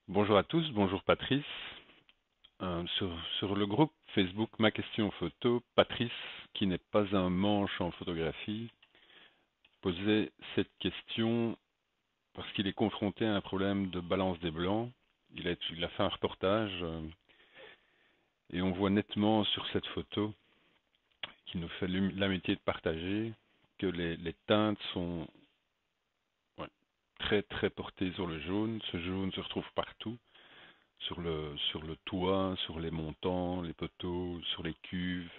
Bonjour à tous, bonjour Patrice. Sur le groupe Facebook Ma question photo, Patrice, qui n'est pas un manche en photographie, posait cette question parce qu'il est confronté à un problème de balance des blancs. Il a fait un reportage et on voit nettement sur cette photo qu'il nous fait l'amitié de partager que les teintes sont ouais, très très portées sur le jaune. Ce jaune se retrouve partout. Sur le toit, sur les montants, les poteaux, sur les cuves.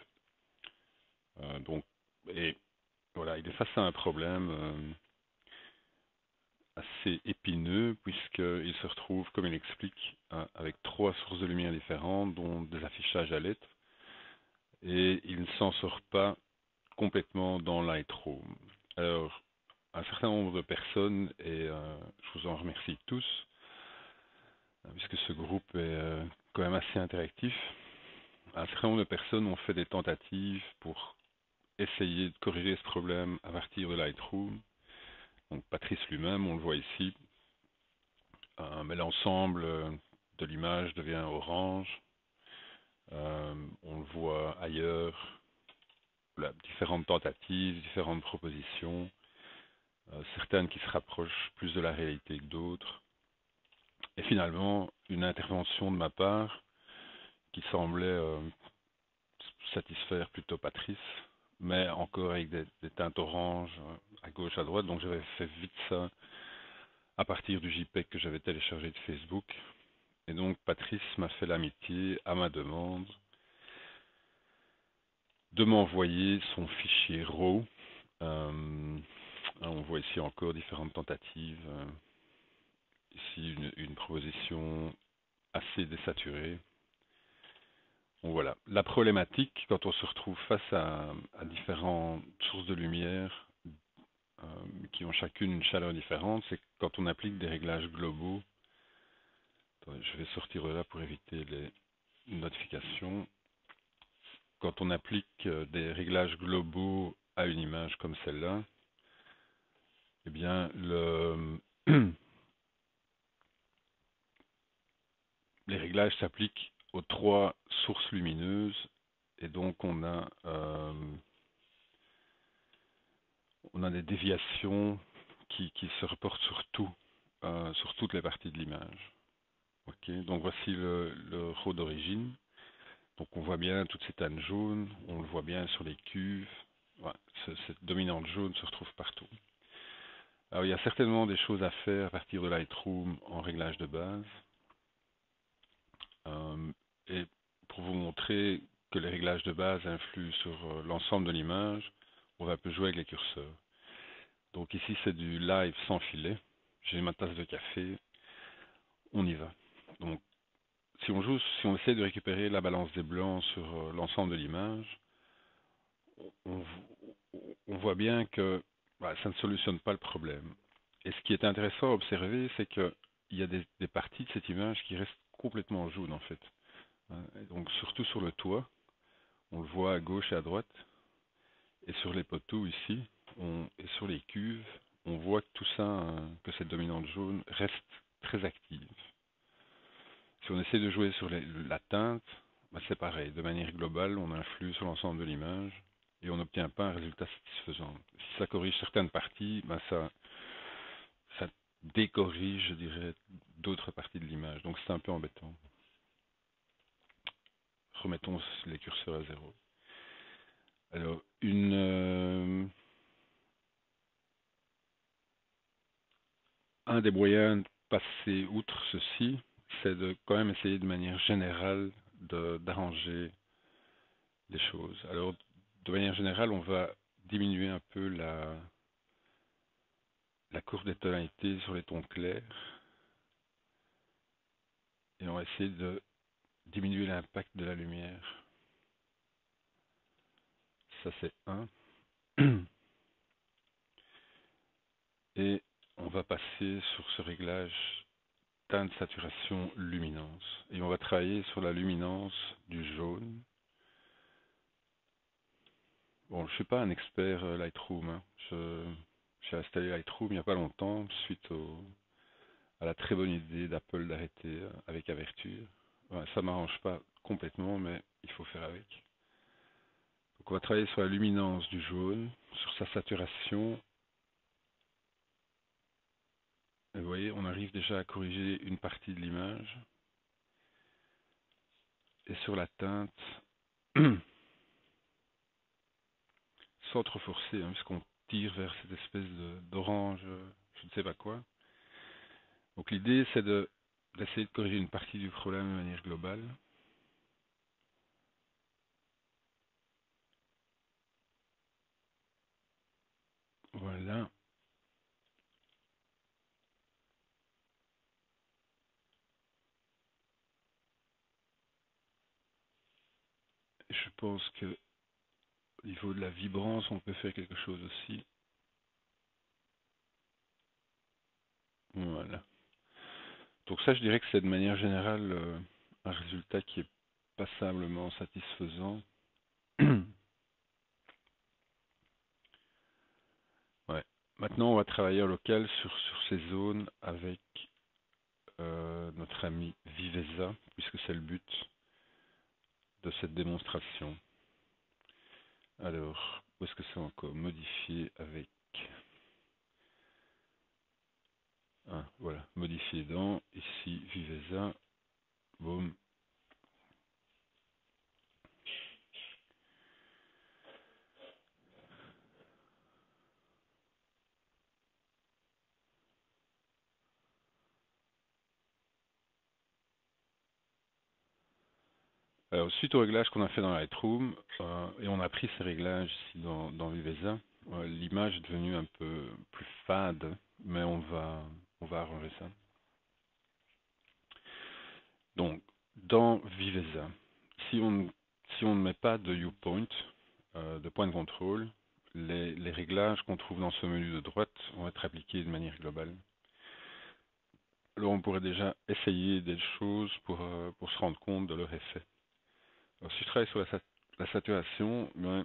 Donc, et voilà, il est face à un problème assez épineux puisqu'il se retrouve, comme il explique, avec trois sources de lumière différentes, dont des affichages à lettres, et il ne s'en sort pas complètement dans Lightroom. Alors, un certain nombre de personnes, et je vous en remercie tous, puisque ce groupe est quand même assez interactif, un certain nombre de personnes ont fait des tentatives pour essayer de corriger ce problème à partir de Lightroom. Donc Patrice lui-même, on le voit ici, mais l'ensemble de l'image devient orange. On le voit ailleurs, voilà, différentes tentatives, différentes propositions, certaines qui se rapprochent plus de la réalité que d'autres. Et finalement, une intervention de ma part qui semblait satisfaire plutôt Patrice, mais encore avec des teintes oranges à gauche, à droite. Donc j'avais fait vite ça à partir du JPEG que j'avais téléchargé de Facebook. Et donc Patrice m'a fait l'amitié, à ma demande, de m'envoyer son fichier RAW. On voit ici encore différentes tentatives. Ici une proposition assez désaturée. Bon, voilà. La problématique, quand on se retrouve face à différentes sources de lumière euh, qui ont chacune une chaleur différente, c'est quand on applique des réglages globaux. Attendez, je vais sortir de là pour éviter les notifications. Quand on applique des réglages globaux à une image comme celle-là, eh bien, les réglages s'appliquent aux trois sources lumineuses et donc on a des déviations qui se reportent sur tout, sur toutes les parties de l'image. Ok, donc voici le RAW d'origine. Donc on voit bien toutes ces teintes jaunes, on le voit bien sur les cuves. Voilà, cette dominante jaune se retrouve partout. Alors il y a certainement des choses à faire à partir de Lightroom en réglage de base. Euh, et pour vous montrer que les réglages de base influent sur l'ensemble de l'image, on va un peu jouer avec les curseurs. Donc ici c'est du live sans filet. J'ai ma tasse de café, on y va. Donc si on essaie de récupérer la balance des blancs sur l'ensemble de l'image, on, on voit bien que bah, ça ne solutionne pas le problème. Et ce qui est intéressant à observer, c'est qu'il y a des parties de cette image qui restent complètement jaunes en fait. Et donc surtout sur le toit, on le voit à gauche et à droite, et sur les poteaux ici, et sur les cuves, on voit que tout ça, que cette dominante jaune reste très active. Si on essaie de jouer sur la teinte, bah, c'est pareil. De manière globale, on influe sur l'ensemble de l'image et on n'obtient pas un résultat satisfaisant. Si ça corrige certaines parties, bah, ça décorrige, je dirais, d'autres parties de l'image. Donc c'est un peu embêtant. Remettons les curseurs à zéro. Alors, un des moyens de passer outre ceci, c'est de quand même essayer de manière générale d'arranger les choses. Alors, de manière générale, on va diminuer un peu la courbe des tonalités sur les tons clairs et on va essayer de diminuer l'impact de la lumière. Ça, c'est un. Et on va passer sur ce réglage teinte, saturation, luminance. Et on va travailler sur la luminance du jaune. Bon, je ne suis pas un expert Lightroom. Hein. J'ai installé Lightroom il n'y a pas longtemps, suite à la très bonne idée d'Apple d'arrêter avec Aperture. Ouais, ça m'arrange pas complètement, mais il faut faire avec. Donc on va travailler sur la luminance du jaune, sur sa saturation. Et vous voyez, on arrive déjà à corriger une partie de l'image. Et sur la teinte, sans trop forcer, hein, puisqu'on tire vers cette espèce d'orange, je ne sais pas quoi. Donc l'idée, c'est d'essayer de corriger une partie du problème de manière globale. Voilà. Je pense que au niveau de la vibrance, on peut faire quelque chose aussi. Voilà. Donc ça, je dirais que c'est de manière générale un résultat qui est passablement satisfaisant. Ouais. Maintenant, on va travailler en local sur ces zones avec notre ami Viveza, puisque c'est le but de cette démonstration. Alors, où est-ce que c'est encore modifié avec... Ah, voilà, modifier dans, ici, Viveza, boum. Alors, suite aux réglages qu'on a fait dans Lightroom, et on a pris ces réglages ici dans Viveza, l'image est devenue un peu plus fade, mais on va arranger ça. Donc, dans Viveza, si on, si on ne met pas de viewpoint, de point de contrôle, les réglages qu'on trouve dans ce menu de droite vont être appliqués de manière globale. Alors on pourrait déjà essayer des choses pour se rendre compte de leur effet. Alors si je travaille sur la saturation, ben,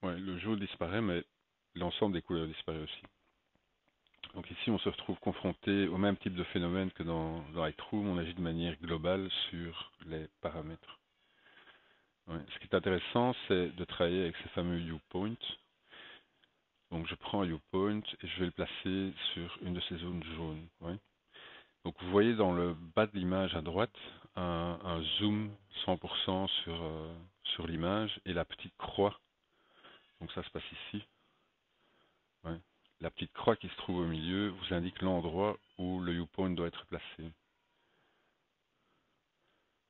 ouais, le jaune disparaît, mais l'ensemble des couleurs disparaît aussi. Donc ici on se retrouve confronté au même type de phénomène que dans Lightroom, on agit de manière globale sur les paramètres. Ouais. Ce qui est intéressant, c'est de travailler avec ces fameux viewpoints. Donc je prends un viewpoint et je vais le placer sur une de ces zones jaunes. Ouais. Donc vous voyez dans le bas de l'image à droite un zoom 100% sur l'image et la petite croix. Donc ça se passe ici. Ouais. La petite croix qui se trouve au milieu vous indique l'endroit où le viewpoint doit être placé.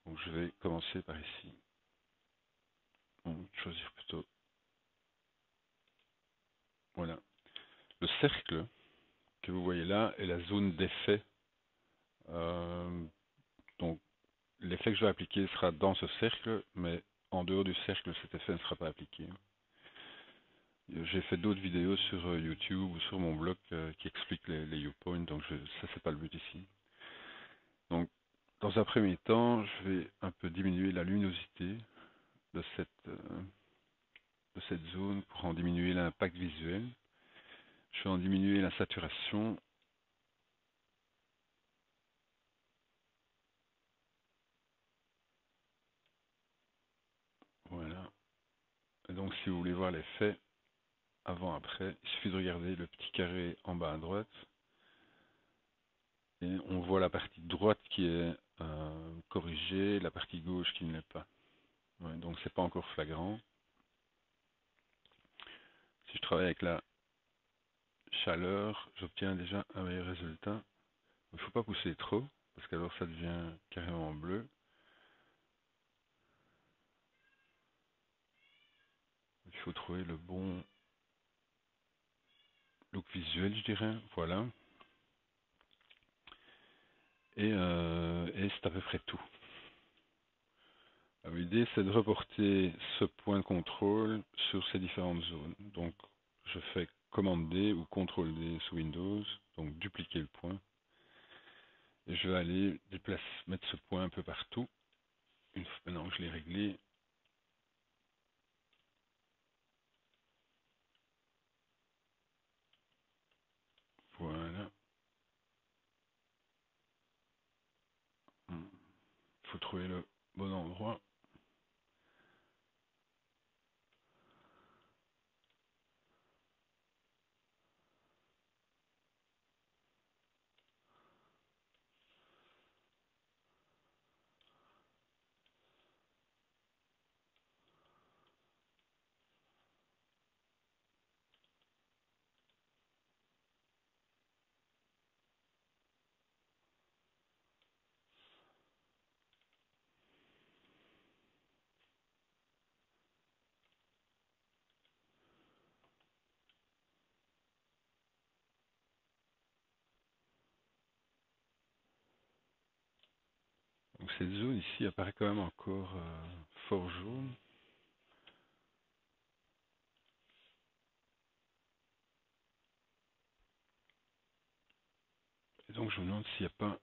Donc je vais commencer par ici. Donc, choisir plutôt. Voilà. Le cercle que vous voyez là est la zone d'effet. Donc l'effet que je vais appliquer sera dans ce cercle, mais en dehors du cercle, cet effet ne sera pas appliqué. J'ai fait d'autres vidéos sur YouTube ou sur mon blog qui expliquent les viewpoints, donc ça c'est pas le but ici. Donc dans un premier temps, je vais un peu diminuer la luminosité de cette zone pour en diminuer l'impact visuel. Je vais en diminuer la saturation. Voilà. Et donc si vous voulez voir l'effet avant-après, il suffit de regarder le petit carré en bas à droite. Et on voit la partie droite qui est corrigée, la partie gauche qui ne l'est pas. Ouais, donc c'est pas encore flagrant. Si je travaille avec la chaleur, j'obtiens déjà un meilleur résultat. Il ne faut pas pousser trop, parce qu'alors ça devient carrément bleu. Il faut trouver le bon look visuel, je dirais. Voilà. Et c'est à peu près tout. L'idée, c'est de reporter ce point de contrôle sur ces différentes zones. Donc, je fais commande D ou CTRL D sous Windows, donc dupliquer le point. Et je vais aller mettre ce point un peu partout. Une fois maintenant que je l'ai réglé, voilà. faut trouver le bon endroit. Donc cette zone ici apparaît quand même encore fort jaune. Et donc je me demande s'il n'y a pas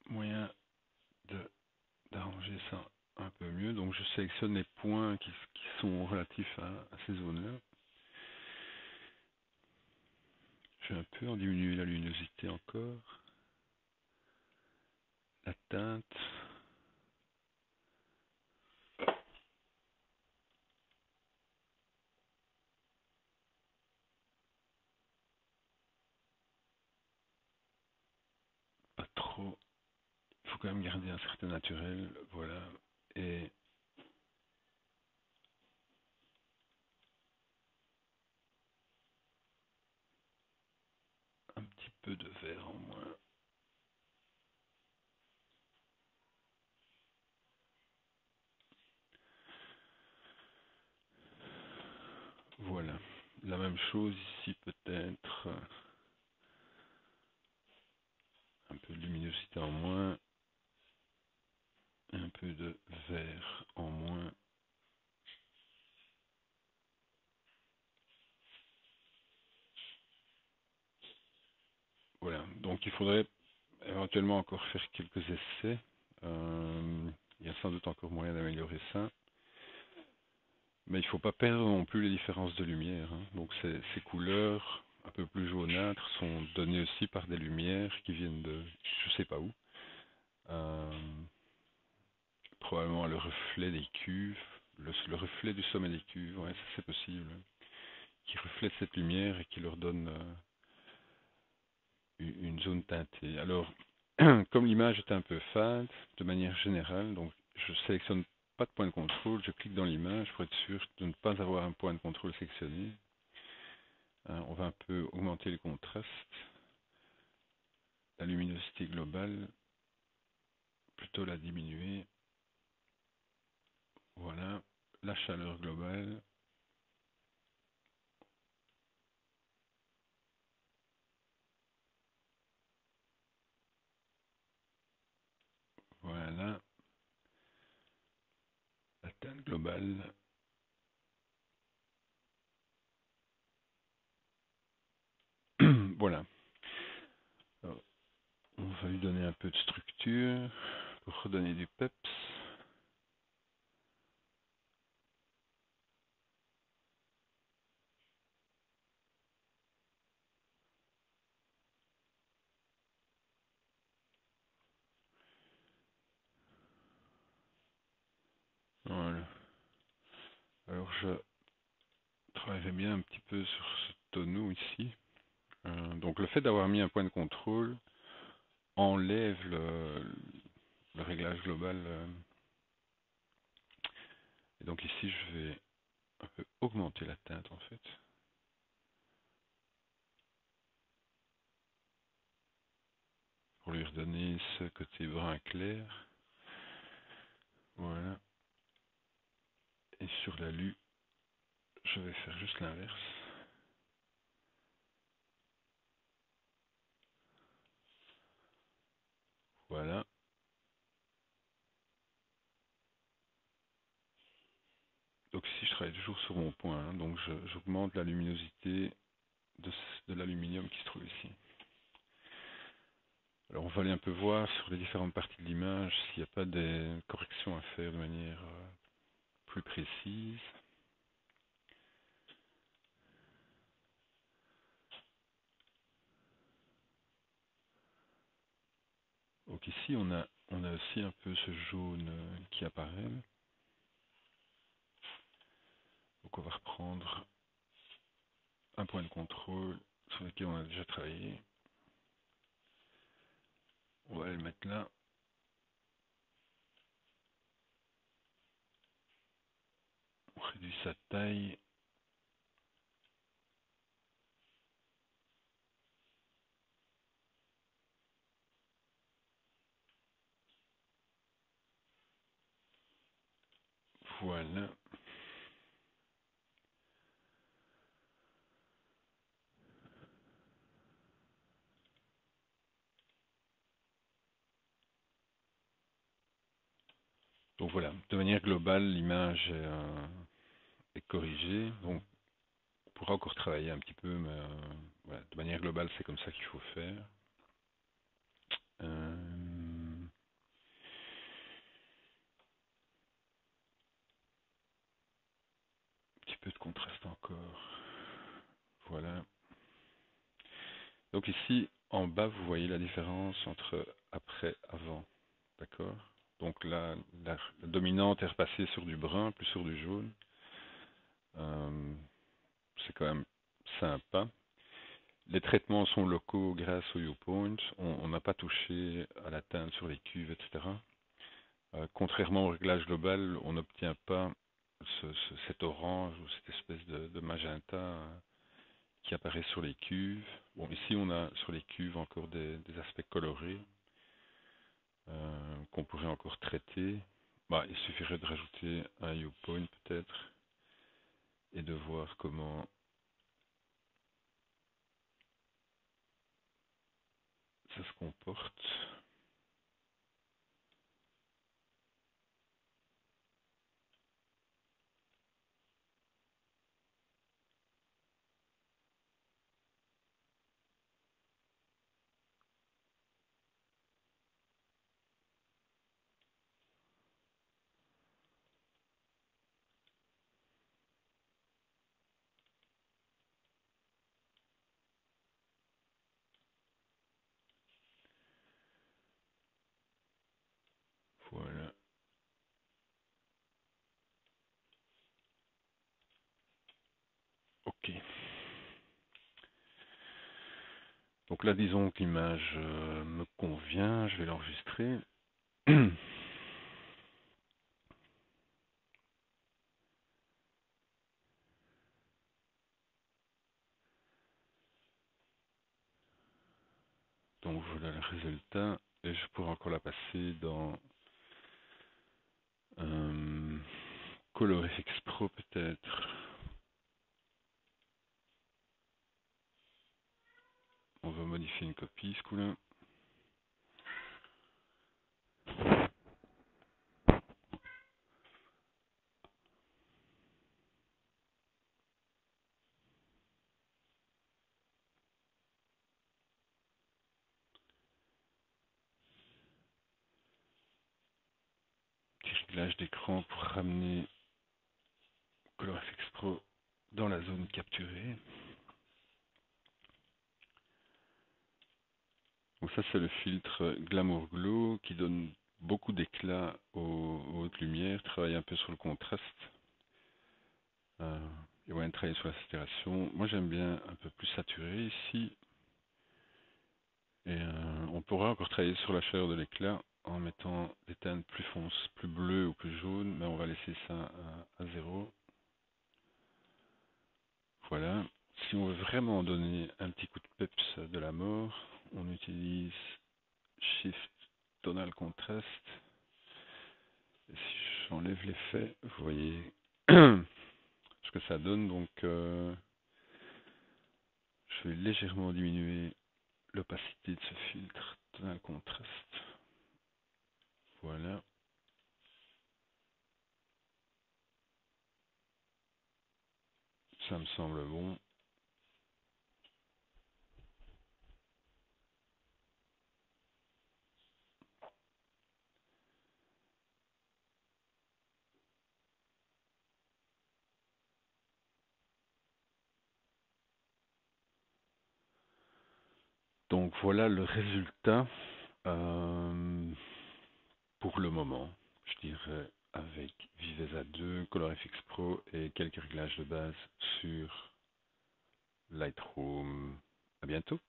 moyen d'arranger ça un peu mieux. Donc je sélectionne les points qui sont relatifs à ces zones-là. Je vais un peu en diminuer la luminosité encore. La teinte. Pas trop. Il faut quand même garder un certain naturel. Voilà. Et un petit peu de vert en moins. Voilà. La même chose ici peut-être. Un peu de luminosité en moins. Un peu de vert en moins. Voilà. Donc il faudrait éventuellement encore faire quelques essais. Il y a sans doute encore moyen d'améliorer ça. Mais il ne faut pas perdre non plus les différences de lumière. Donc ces couleurs un peu plus jaunâtres sont données aussi par des lumières qui viennent de je sais pas où. Euh, Probablement le reflet des cuves, le reflet du sommet des cuves, ouais, ça c'est possible. Qui reflète cette lumière et qui leur donne une zone teintée. Alors, comme l'image est un peu fade, de manière générale, donc je sélectionne pas de point de contrôle, je clique dans l'image pour être sûr de ne pas avoir un point de contrôle sélectionné. On va un peu augmenter le contraste, la luminosité globale, plutôt la diminuer. Voilà, la chaleur globale. Voilà, la teinte globale. Voilà. Alors, on va lui donner un peu de structure pour redonner du peps. Voilà. Alors je travaillerai bien un petit peu sur ce tonneau ici. Donc le fait d'avoir mis un point de contrôle enlève le réglage global. Et donc ici je vais un peu augmenter la teinte en fait. Pour lui redonner ce côté brun clair. Voilà. Et sur l'alu, je vais faire juste l'inverse. Voilà. Donc ici je travaille toujours sur mon point. Donc j'augmente la luminosité de l'aluminium qui se trouve ici. Alors on va aller un peu voir sur les différentes parties de l'image s'il n'y a pas des corrections à faire de manière plus précise. Donc ici on a on a aussi un peu ce jaune qui apparaît. Donc on va reprendre un point de contrôle sur lequel on a déjà travaillé. On va le mettre là. On réduit sa taille. Voilà. Donc voilà, de manière globale, l'image est corrigée. Donc on pourra encore travailler un petit peu, mais voilà, de manière globale, c'est comme ça qu'il faut faire. Un petit peu de contraste encore. Voilà. Donc ici, en bas, vous voyez la différence entre après, avant. D'accord? Donc là, la dominante est repassée sur du brun, plus sur du jaune. C'est quand même sympa. Les traitements sont locaux grâce au Upoint. On n'a pas touché à la teinte sur les cuves, etc. Contrairement au réglage global, on n'obtient pas cet orange ou cette espèce de magenta qui apparaît sur les cuves. Bon, ici on a sur les cuves encore des aspects colorés qu'on pourrait encore traiter. Bah, il suffirait de rajouter un Upoint peut-être et de voir comment ça se comporte. Voilà. Ok. Donc là, disons que l'image me convient. Je vais l'enregistrer. Donc voilà le résultat. Et je pourrais encore la passer dans ColorFX Pro peut-être. On va modifier une copie ce coup-là. Petit réglage d'écran pour ramener ColorFX Pro dans la zone capturée. Donc ça c'est le filtre Glamour Glow qui donne beaucoup d'éclat aux hautes lumières, travaille un peu sur le contraste. Et ouais, travailler sur la saturation. Moi j'aime bien un peu plus saturé ici. Et on pourra encore travailler sur la chaleur de l'éclat en mettant des teintes plus foncées, plus bleues ou plus jaunes, mais on va laisser ça à 0. Voilà. Si on veut vraiment donner un petit coup de peps de la mort, on utilise Shift Tonal Contrast. Et si j'enlève l'effet, vous voyez ce que ça donne. Donc je vais légèrement diminuer l'opacité de ce filtre Tonal Contrast. Voilà. Ça me semble bon. Donc voilà le résultat. pour le moment, je dirais avec Viveza 2, ColorFX Pro et quelques réglages de base sur Lightroom. À bientôt.